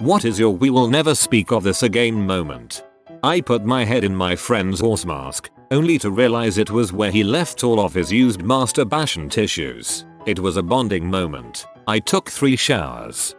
What is your "we will never speak of this again" moment? I put my head in my friend's horse mask, only to realize it was where he left all of his used masturbation tissues. It was a bonding moment. I took 3 showers.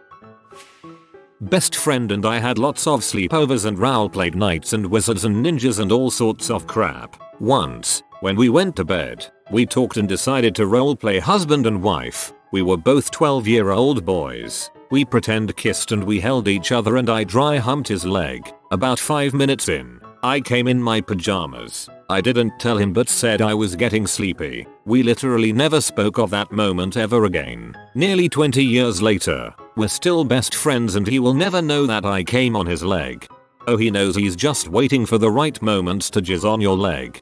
Best friend and I had lots of sleepovers and roleplayed nights and wizards and ninjas and all sorts of crap. Once, when we went to bed, we talked and decided to roleplay husband and wife. We were both 12-year-old boys. We pretend kissed and we held each other and I dry humped his leg. About 5 minutes in, I came in my pajamas. I didn't tell him but said I was getting sleepy. We literally never spoke of that moment ever again. Nearly 20 years later, we're still best friends and he will never know that I came on his leg. Oh, he knows, he's just waiting for the right moments to jizz on your leg.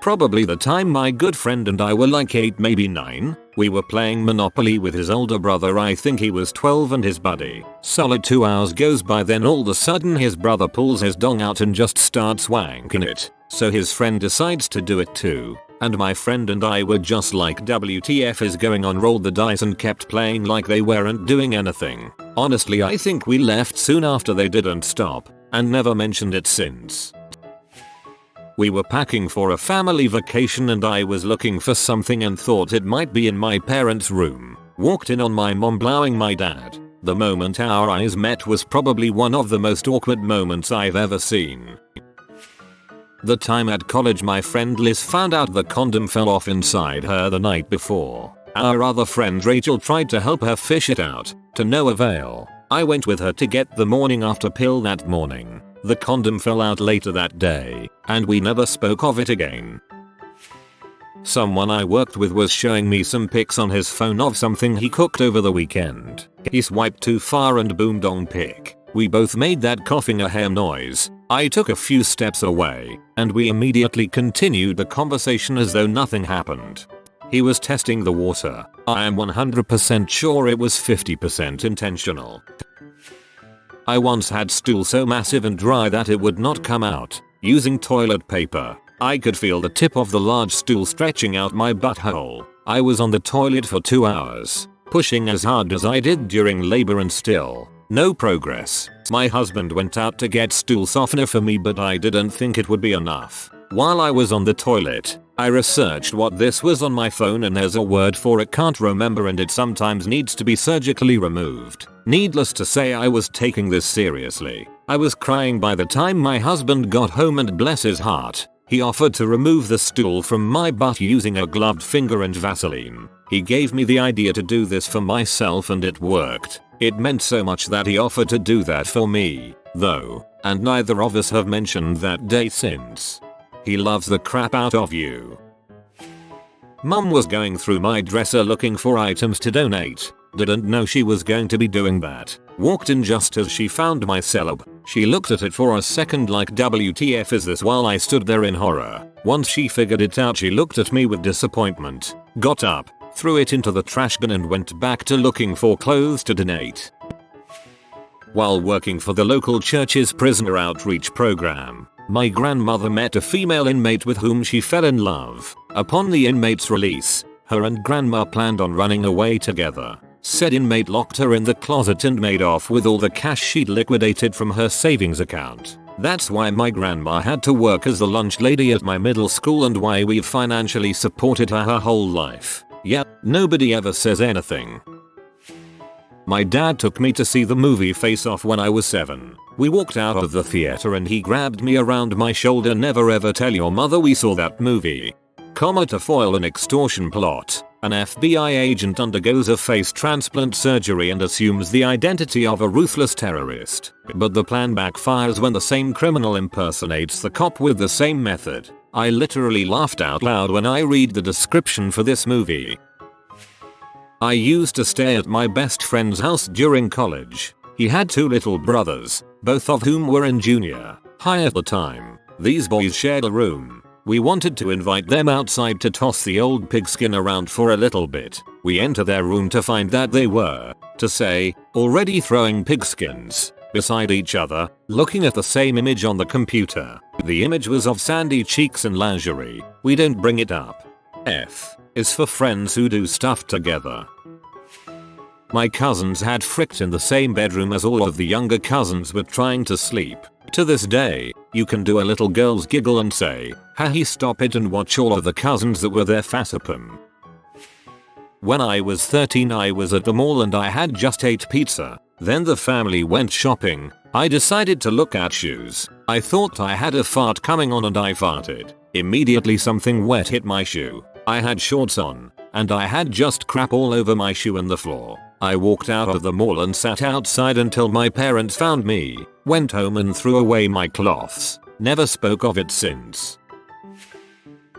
Probably the time my good friend and I were like 8, maybe 9. We were playing Monopoly with his older brother, I think he was 12, and his buddy. Solid 2 hours goes by, then all of a sudden his brother pulls his dong out and just starts wanking it. So his friend decides to do it too. And my friend and I were just like, WTF is going on, rolled the dice and kept playing like they weren't doing anything. Honestly, I think we left soon after they didn't stop, and never mentioned it since. We were packing for a family vacation and I was looking for something and thought it might be in my parents' room. Walked in on my mom blowing my dad. The moment our eyes met was probably one of the most awkward moments I've ever seen. The time at college my friend Liz found out the condom fell off inside her the night before. Our other friend Rachel tried to help her fish it out, to no avail. I went with her to get the morning after pill that morning. The condom fell out later that day, and we never spoke of it again. Someone I worked with was showing me some pics on his phone of something he cooked over the weekend. He swiped too far and boomed on pic. We both made that coughing ahem noise. I took a few steps away, and we immediately continued the conversation as though nothing happened. He was testing the water. I am 100% sure it was 50% intentional. I once had stool so massive and dry that it would not come out. Using toilet paper, I could feel the tip of the large stool stretching out my butthole. I was on the toilet for 2 hours, pushing as hard as I did during labor and still, no progress. My husband went out to get stool softener for me, but I didn't think it would be enough. While I was on the toilet, I researched what this was on my phone and there's a word for it, can't remember, and it sometimes needs to be surgically removed. Needless to say, I was taking this seriously. I was crying by the time my husband got home and bless his heart, he offered to remove the stool from my butt using a gloved finger and Vaseline. He gave me the idea to do this for myself and it worked. It meant so much that he offered to do that for me, though, and neither of us have mentioned that day since. He loves the crap out of you. Mom was going through my dresser looking for items to donate. Didn't know she was going to be doing that. Walked in just as she found my celeb. She looked at it for a second like, WTF is this, while I stood there in horror. Once she figured it out, she looked at me with disappointment, got up, threw it into the trash bin and went back to looking for clothes to donate. While working for the local church's prisoner outreach program, my grandmother met a female inmate with whom she fell in love. Upon the inmate's release, her and grandma planned on running away together. Said inmate locked her in the closet and made off with all the cash she'd liquidated from her savings account. That's why my grandma had to work as the lunch lady at my middle school and why we've financially supported her whole life. Yep, nobody ever says anything. My dad took me to see the movie Face Off when I was 7. We walked out of the theater and he grabbed me around my shoulder. Never ever tell your mother we saw that movie. To foil an extortion plot, an FBI agent undergoes a face transplant surgery and assumes the identity of a ruthless terrorist. But the plan backfires when the same criminal impersonates the cop with the same method. I literally laughed out loud when I read the description for this movie. I used to stay at my best friend's house during college. He had 2 little brothers, both of whom were in junior high at the time. These boys shared a room. We wanted to invite them outside to toss the old pigskin around for a little bit. We enter their room to find that they were, to say, already throwing pigskins beside each other, looking at the same image on the computer. The image was of sandy cheeks and lingerie. We don't bring it up. F is for friends who do stuff together. My cousins had fricked in the same bedroom as all of the younger cousins were trying to sleep. To this day, you can do a little girl's giggle and say, "Haha, stop it," and watch all of the cousins that were there facepalm. When I was 13, I was at the mall and I had just ate pizza. Then the family went shopping. I decided to look at shoes. I thought I had a fart coming on and I farted. Immediately something wet hit my shoe. I had shorts on, and I had just crap all over my shoe and the floor. I walked out of the mall and sat outside until my parents found me, went home and threw away my cloths. Never spoke of it since.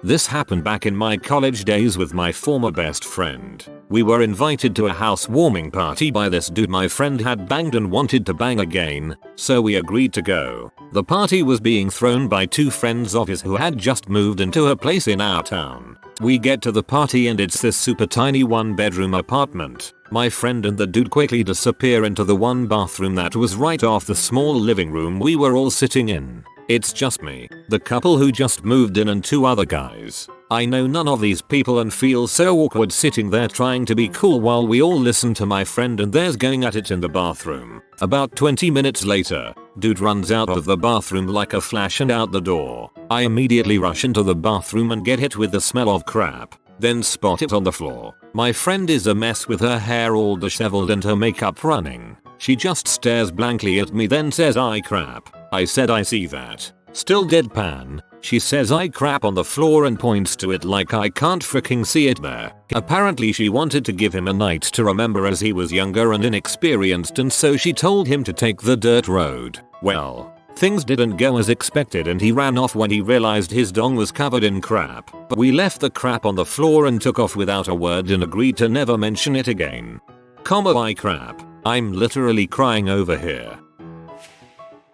This happened back in my college days with my former best friend. We were invited to a housewarming party by this dude my friend had banged and wanted to bang again, so we agreed to go. The party was being thrown by two friends of his who had just moved into a place in our town. We get to the party and it's this super tiny 1-bedroom apartment. My friend and the dude quickly disappear into the one bathroom that was right off the small living room we were all sitting in. It's just me, the couple who just moved in, and 2 other guys. I know none of these people and feel so awkward sitting there trying to be cool while we all listen to my friend and theirs going at it in the bathroom. About 20 minutes later, dude runs out of the bathroom like a flash and out the door. I immediately rush into the bathroom and get hit with the smell of crap. Then spot it on the floor. My friend is a mess with her hair all disheveled and her makeup running. She just stares blankly at me then says, "I crap." I said, "I see that." Still deadpan. She says, "I crap" on the floor and points to it like I can't freaking see it there. Apparently she wanted to give him a night to remember as he was younger and inexperienced, and so she told him to take the dirt road. Well, things didn't go as expected and he ran off when he realized his dong was covered in crap. But we left the crap on the floor and took off without a word and agreed to never mention it again. I crap. I'm literally crying over here.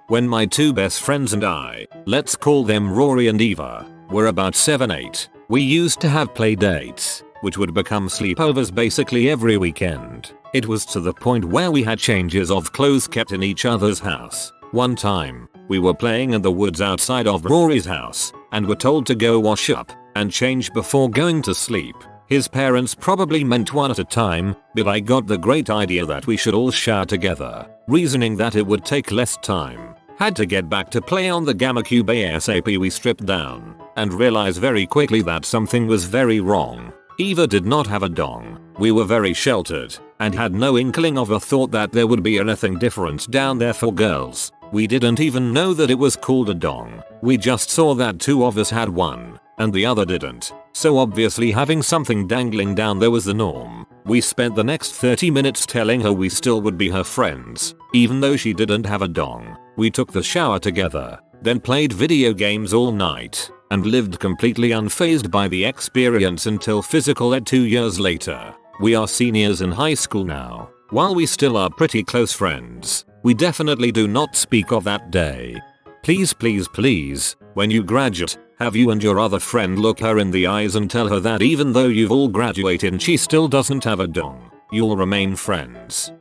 When my 2 best friends and I, let's call them Rory and Eva, were about 7-8, we used to have play dates, which would become sleepovers basically every weekend. It was to the point where we had changes of clothes kept in each other's house. One time, we were playing in the woods outside of Rory's house, and were told to go wash up and change before going to sleep. His parents probably meant one at a time, but I got the great idea that we should all shower together, reasoning that it would take less time. Had to get back to play on the Gamma Cube ASAP. We stripped down and realized very quickly that something was very wrong. Eva did not have a dong. We were very sheltered and had no inkling of a thought that there would be anything different down there for girls. We didn't even know that it was called a dong. We just saw that 2 of us had one and the other didn't. So obviously having something dangling down there was the norm. We spent the next 30 minutes telling her we still would be her friends, even though she didn't have a dong. We took the shower together, then played video games all night, and lived completely unfazed by the experience until physical ed 2 years later. We are seniors in high school now. While we still are pretty close friends, we definitely do not speak of that day. Please, please, please, when you graduate, have you and your other friend look her in the eyes and tell her that even though you've all graduated and she still doesn't have a dong, you'll remain friends.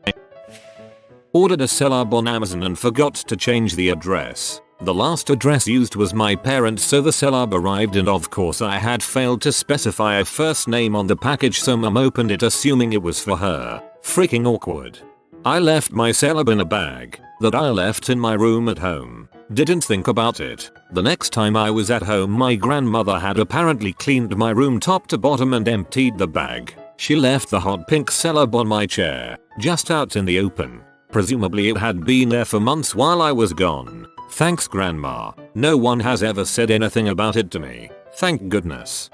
Ordered a sub on Amazon and forgot to change the address. The last address used was my parents, so the sub arrived and of course I had failed to specify a first name on the package, so mum opened it assuming it was for her. Freaking awkward. I left my sub in a bag that I left in my room at home. Didn't think about it. The next time I was at home, my grandmother had apparently cleaned my room top to bottom and emptied the bag. She left the hot pink sub on my chair, just out in the open. Presumably it had been there for months while I was gone. Thanks, Grandma. No one has ever said anything about it to me. Thank goodness.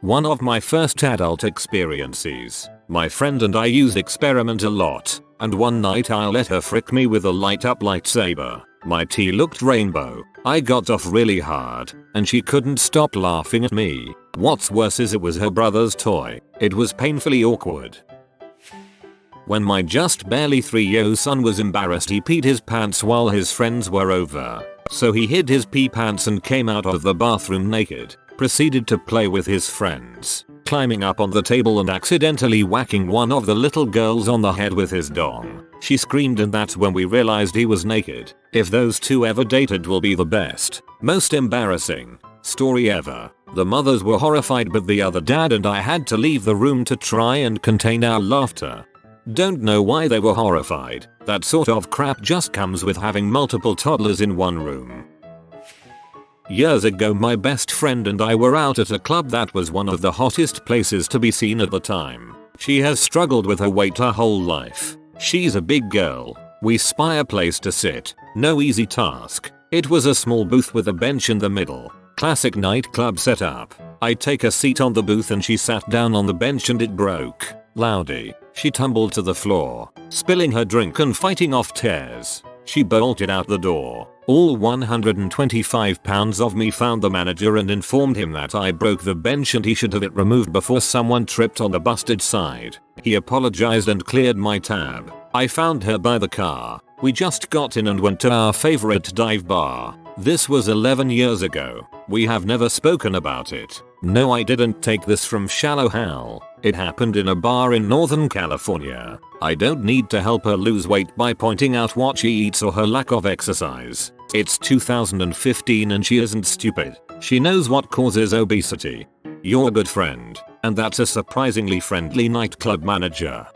One of my first adult experiences. My friend and I used experiment a lot, and one night I let her frick me with a light up lightsaber. My tea looked rainbow. I got off really hard, and she couldn't stop laughing at me. What's worse is it was her brother's toy. It was painfully awkward. When my just barely 3-year-old son was embarrassed, he peed his pants while his friends were over. So he hid his pee pants and came out of the bathroom naked. Proceeded to play with his friends, climbing up on the table and accidentally whacking one of the little girls on the head with his dong. She screamed, and that's when we realized he was naked. If those 2 ever dated, will be the best, most embarrassing story ever. The mothers were horrified, but the other dad and I had to leave the room to try and contain our laughter. Don't know why they were horrified. That sort of crap just comes with having multiple toddlers in one room. Years ago my best friend and I were out at a club that was one of the hottest places to be seen at the time. She has struggled with her weight her whole life. She's a big girl. We spy a place to sit. No easy task. It was a small booth with a bench in the middle. Classic nightclub setup. I take a seat on the booth and she sat down on the bench and it broke. Loudy. She tumbled to the floor, spilling her drink and fighting off tears. She bolted out the door. All 125 pounds of me found the manager and informed him that I broke the bench and he should have it removed before someone tripped on the busted side. He apologized and cleared my tab. I found her by the car. We just got in and went to our favorite dive bar. This was 11 years ago. We have never spoken about it. No, I didn't take this from Shallow Hal. It happened in a bar in Northern California. I don't need to help her lose weight by pointing out what she eats or her lack of exercise. It's 2015 and she isn't stupid. She knows what causes obesity. You're a good friend, and that's a surprisingly friendly nightclub manager.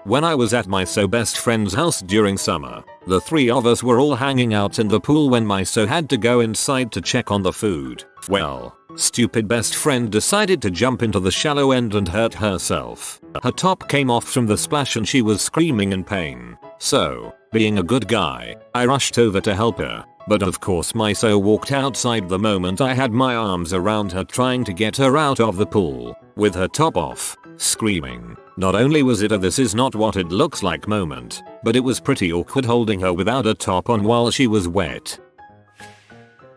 When I was at my best friend's house during summer, the three of us were all hanging out in the pool when my had to go inside to check on the food. Well, stupid best friend decided to jump into the shallow end and hurt herself. Her top came off from the splash and she was screaming in pain. So, being a good guy, I rushed over to help her. But of course my walked outside the moment I had my arms around her trying to get her out of the pool, with her top off, screaming. Not only was it a "this is not what it looks like" moment, but it was pretty awkward holding her without a top on while she was wet.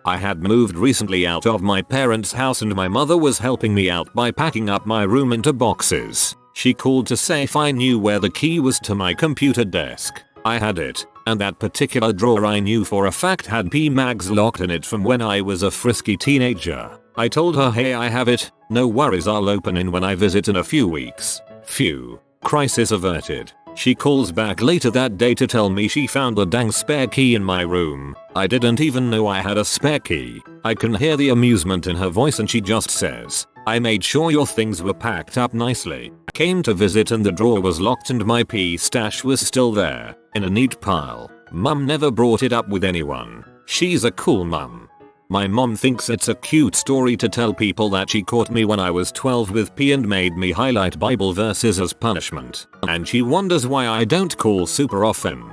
I had moved recently out of my parents' house and my mother was helping me out by packing up my room into boxes. She called to say if I knew where the key was to my computer desk. I had it, and that particular drawer I knew for a fact had P-Mags locked in it from when I was a frisky teenager. I told her, "Hey, I have it, no worries, I'll open it when I visit in a few weeks." Phew. Crisis averted. She calls back later that day to tell me she found the dang spare key in my room. I didn't even know I had a spare key. I can hear the amusement in her voice and she just says, "I made sure your things were packed up nicely. Came to visit and the drawer was locked and my pee stash was still there, in a neat pile." Mum never brought it up with anyone. She's a cool mum. My mom thinks it's a cute story to tell people that she caught me when I was 12 with pee and made me highlight Bible verses as punishment. And she wonders why I don't call super often.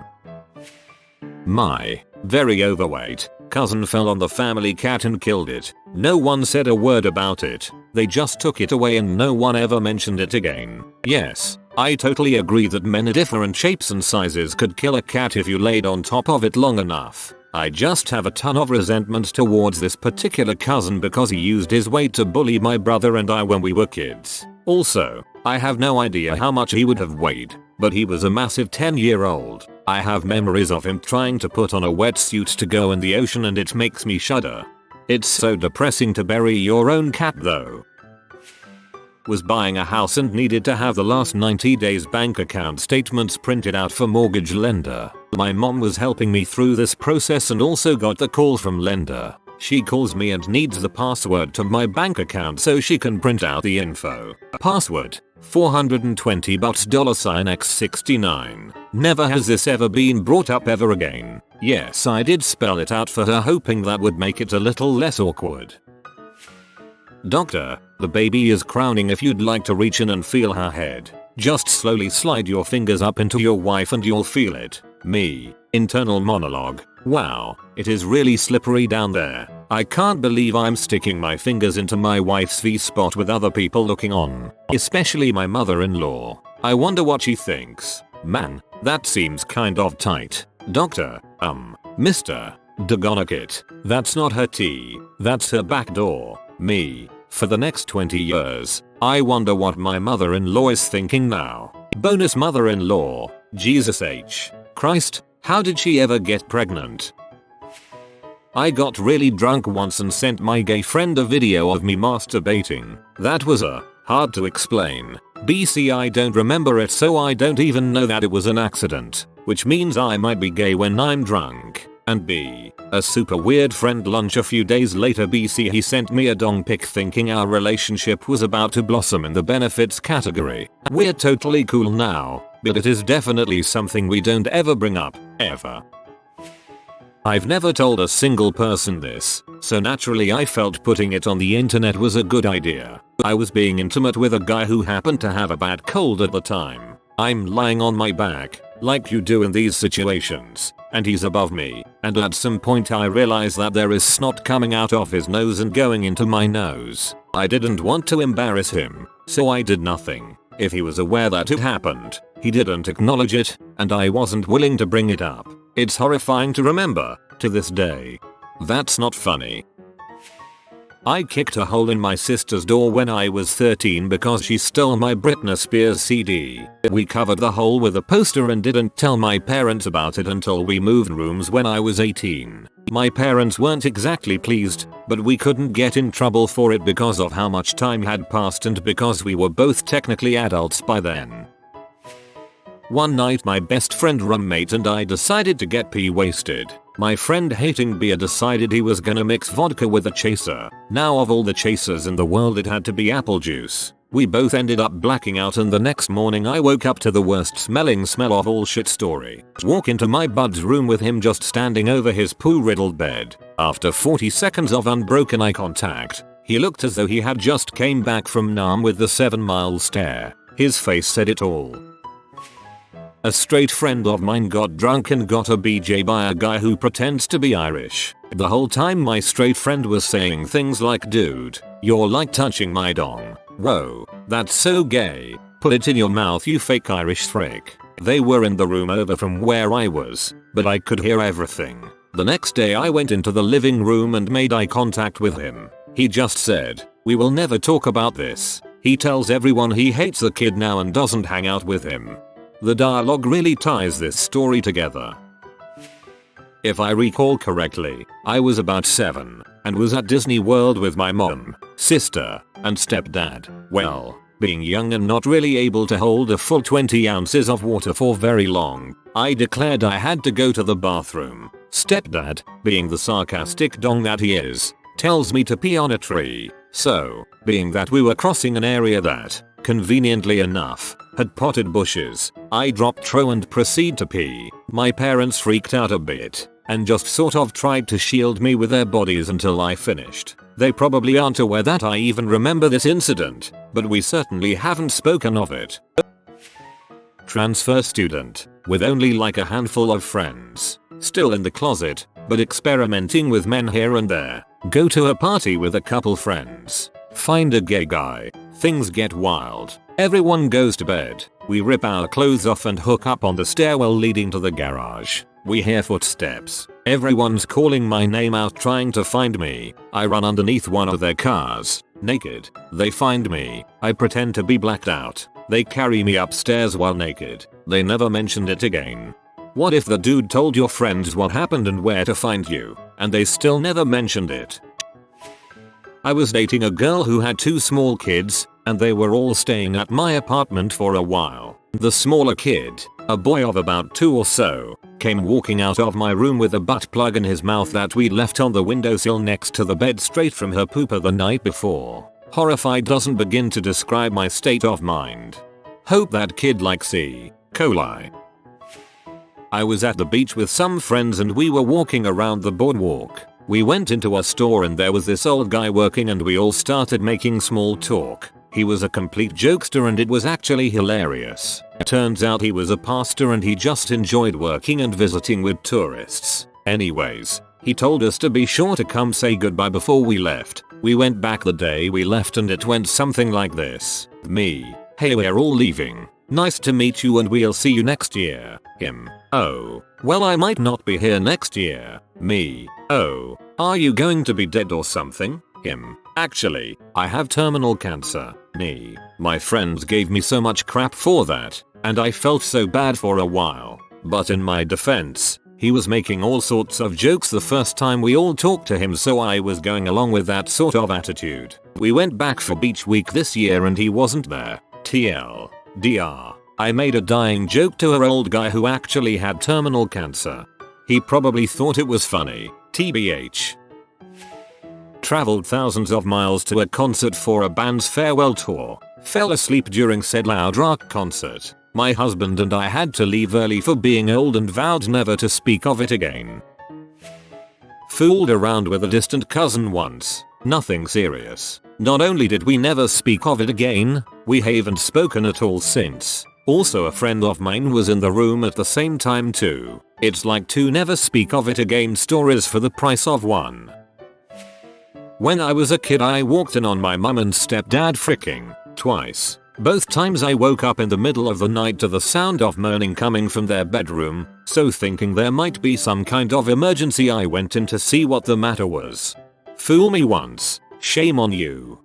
My very overweight cousin fell on the family cat and killed it. No one said a word about it. They just took it away and no one ever mentioned it again. Yes, I totally agree that men of different shapes and sizes could kill a cat if you laid on top of it long enough. I just have a ton of resentment towards this particular cousin because he used his weight to bully my brother and I when we were kids. Also, I have no idea how much he would have weighed, but he was a massive 10-year-old. I have memories of him trying to put on a wetsuit to go in the ocean and it makes me shudder. It's so depressing to bury your own cat though. Was buying a house and needed to have the last 90 days bank account statements printed out for mortgage lender. My mom was helping me through this process and also got the call from lender. She calls me and needs the password to my bank account so she can print out the info. Password: $420 $X69. Never has this ever been brought up ever again. Yes, I did spell it out for her hoping that would make it a little less awkward. Doctor, the baby is crowning. If you'd like to reach in and feel her head, just slowly slide your fingers up into your wife and you'll feel it. Me. Internal monologue. Wow, it is really slippery down there. I can't believe I'm sticking my fingers into my wife's V-spot with other people looking on. Especially my mother-in-law. I wonder what she thinks. Man, that seems kind of tight. Doctor, Mr. Dagonakit. That's not her tea. That's her back door. Me. For the next 20 years, I wonder what my mother-in-law is thinking now. Bonus mother-in-law. Jesus H. Christ, how did she ever get pregnant? I got really drunk once and sent my gay friend a video of me masturbating. That was hard to explain. BC, I don't remember it, so I don't even know that it was an accident. Which means I might be gay when I'm drunk. And B, a super weird friend lunch a few days later. BC, he sent me a dong pic thinking our relationship was about to blossom in the benefits category. We're totally cool now, but it is definitely something we don't ever bring up, ever. I've never told a single person this, so naturally I felt putting it on the internet was a good idea. I was being intimate with a guy who happened to have a bad cold at the time. I'm lying on my back, like you do in these situations, and he's above me, and at some point I realize that there is snot coming out of his nose and going into my nose. I didn't want to embarrass him, so I did nothing. If he was aware that it happened, he didn't acknowledge it, and I wasn't willing to bring it up. It's horrifying to remember, to this day. That's not funny. I kicked a hole in my sister's door when I was 13 because she stole my Britney Spears CD. We covered the hole with a poster and didn't tell my parents about it until we moved rooms when I was 18. My parents weren't exactly pleased, but we couldn't get in trouble for it because of how much time had passed and because we were both technically adults by then. One night my best friend roommate and I decided to get wasted. My friend, hating beer, decided he was gonna mix vodka with a chaser. Now of all the chasers in the world it had to be apple juice. We both ended up blacking out and the next morning I woke up to the worst smelling smell of all shit story. Walk into my bud's room with him just standing over his poo-riddled bed. After 40 seconds of unbroken eye contact, he looked as though he had just came back from Nam with the 7-mile stare. His face said it all. A straight friend of mine got drunk and got a BJ by a guy who pretends to be Irish. The whole time my straight friend was saying things like, "Dude, you're like touching my dong. Whoa, that's so gay. Put it in your mouth, you fake Irish frick." They were in the room over from where I was, but I could hear everything. The next day I went into the living room and made eye contact with him. He just said, "We will never talk about this." He tells everyone he hates the kid now and doesn't hang out with him. The dialogue really ties this story together. If I recall correctly, I was about 7 and was at Disney World with my mom, sister, and stepdad. Well, being young and not really able to hold a full 20 ounces of water for very long, I declared I had to go to the bathroom. Stepdad, being the sarcastic dong that he is, tells me to pee on a tree. So, being that we were crossing an area that, conveniently enough, had potted bushes, I dropped throw and proceed to pee. My parents freaked out a bit and just sort of tried to shield me with their bodies until I finished. They probably aren't aware that I even remember this incident, but we certainly haven't spoken of it. Transfer student, with only like a handful of friends, still in the closet, but experimenting with men here and there. Go to a party with a couple friends. Find a gay guy. Things get wild. Everyone goes to bed. We rip our clothes off and hook up on the stairwell leading to the garage. We hear footsteps. Everyone's calling my name out trying to find me. I run underneath one of their cars, naked. They find me. I pretend to be blacked out. They carry me upstairs while naked. They never mentioned it again. What if the dude told your friends what happened and where to find you, and they still never mentioned it? I was dating a girl who had 2 small kids, and they were all staying at my apartment for a while. The smaller kid, a boy of about 2 or so, came walking out of my room with a butt plug in his mouth that we'd left on the windowsill next to the bed straight from her pooper the night before. Horrified doesn't begin to describe my state of mind. Hope that kid likes E. coli. I was at the beach with some friends and we were walking around the boardwalk. We went into a store and there was this old guy working and we all started making small talk. He was a complete jokester and it was actually hilarious. Turns out he was a pastor and he just enjoyed working and visiting with tourists. Anyways, he told us to be sure to come say goodbye before we left. We went back the day we left and it went something like this. Me, "Hey, we're all leaving. Nice to meet you and we'll see you next year." Him, "Oh, well I might not be here next year." Me, "Oh, are you going to be dead or something?" Him, "Actually, I have terminal cancer." Me, "My friends gave me so much crap for that, and I felt so bad for a while. But in my defense, he was making all sorts of jokes the first time we all talked to him, so I was going along with that sort of attitude. We went back for beach week this year and he wasn't there. TLDR. I made a dying joke to her old guy who actually had terminal cancer. He probably thought it was funny, TBH. Traveled thousands of miles to a concert for a band's farewell tour. Fell asleep during said loud rock concert. My husband and I had to leave early for being old and vowed never to speak of it again. Fooled around with a distant cousin once. Nothing serious. Not only did we never speak of it again, we haven't spoken at all since. Also a friend of mine was in the room at the same time too. It's like two never speak of it again stories for the price of one. When I was a kid I walked in on my mum and stepdad fricking twice. Both times I woke up in the middle of the night to the sound of moaning coming from their bedroom, so thinking there might be some kind of emergency I went in to see what the matter was. Fool me once, shame on you.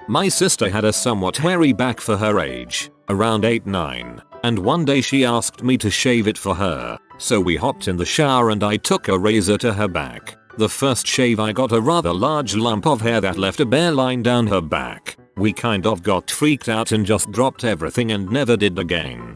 My sister had a somewhat hairy back for her age, around 8-9, and one day she asked me to shave it for her, so we hopped in the shower and I took a razor to her back. The first shave I got a rather large lump of hair that left a bare line down her back. We kind of got freaked out and just dropped everything and never did again.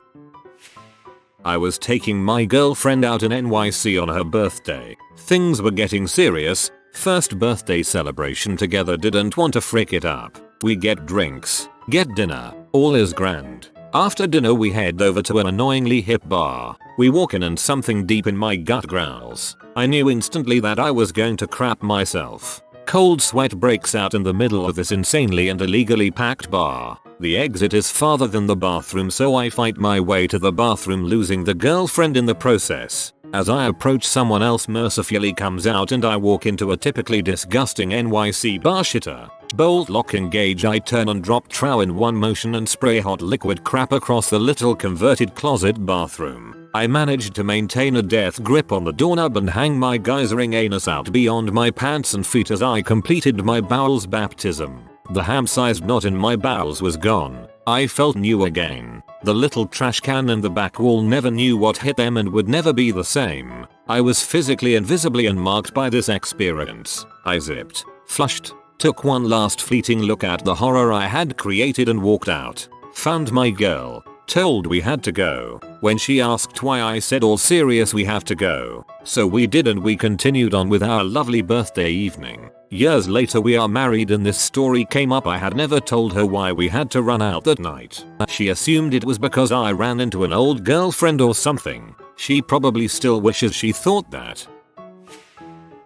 I was taking my girlfriend out in NYC on her birthday. Things were getting serious. First birthday celebration together, didn't want to frick it up. We get drinks, get dinner, all is grand. After dinner we head over to an annoyingly hip bar. We walk in and something deep in my gut growls. I knew instantly that I was going to crap myself. Cold sweat breaks out in the middle of this insanely and illegally packed bar. The exit is farther than the bathroom, so I fight my way to the bathroom, losing the girlfriend in the process. As I approach, someone else mercifully comes out and I walk into a typically disgusting NYC bar shitter. Bolt, lock, engage. I turn and drop trow in one motion and spray hot liquid crap across the little converted closet bathroom. I managed to maintain a death grip on the doorknob and hang my geysering anus out beyond my pants and feet as I completed my bowels baptism. The ham-sized knot in my bowels was gone. I felt new again. The little trash can in the back wall never knew what hit them and would never be the same. I was physically and visibly unmarked by this experience. I zipped, flushed, took one last fleeting look at the horror I had created and walked out. Found my girl. Told we had to go. When she asked why, I said all serious, we have to go. So we did, and we continued on with our lovely birthday evening. Years later we are married and this story came up. I had never told her why we had to run out that night. She assumed it was because I ran into an old girlfriend or something. She probably still wishes she thought that.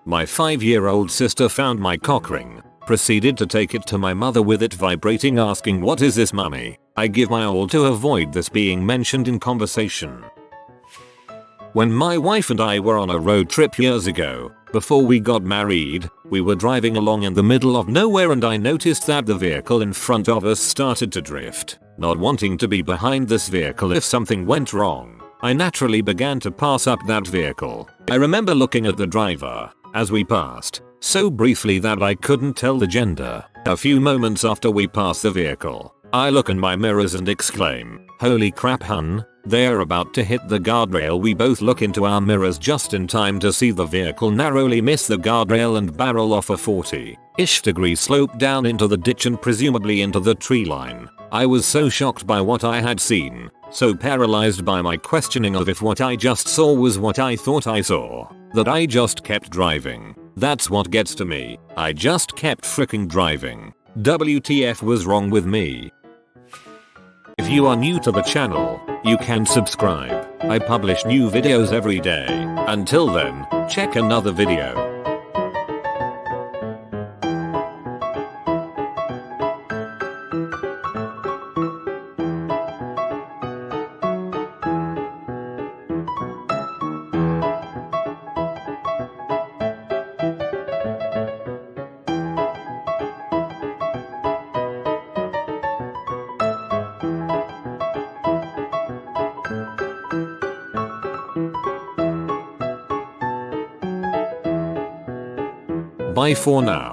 My 5-year-old sister found my cock ring. Proceeded to take it to my mother with it vibrating, asking, "What is this, mummy?" I give my all to avoid this being mentioned in conversation. When my wife and I were on a road trip years ago, before we got married, we were driving along in the middle of nowhere and I noticed that the vehicle in front of us started to drift. Not wanting to be behind this vehicle if something went wrong, I naturally began to pass up that vehicle. I remember looking at the driver as we passed, so briefly that I couldn't tell the gender. A few moments after we pass the vehicle, I look in my mirrors and exclaim, "Holy crap, hun, they're about to hit the guardrail." We both look into our mirrors just in time to see the vehicle narrowly miss the guardrail and barrel off a 40-ish degree slope down into the ditch and presumably into the tree line. I was so shocked by what I had seen, so paralyzed by my questioning of if what I just saw was what I thought I saw, that I just kept driving. That's what gets to me. I just kept freaking driving. WTF was wrong with me? If you are new to the channel, you can subscribe. I publish new videos every day. Until then, check another video. Bye for now.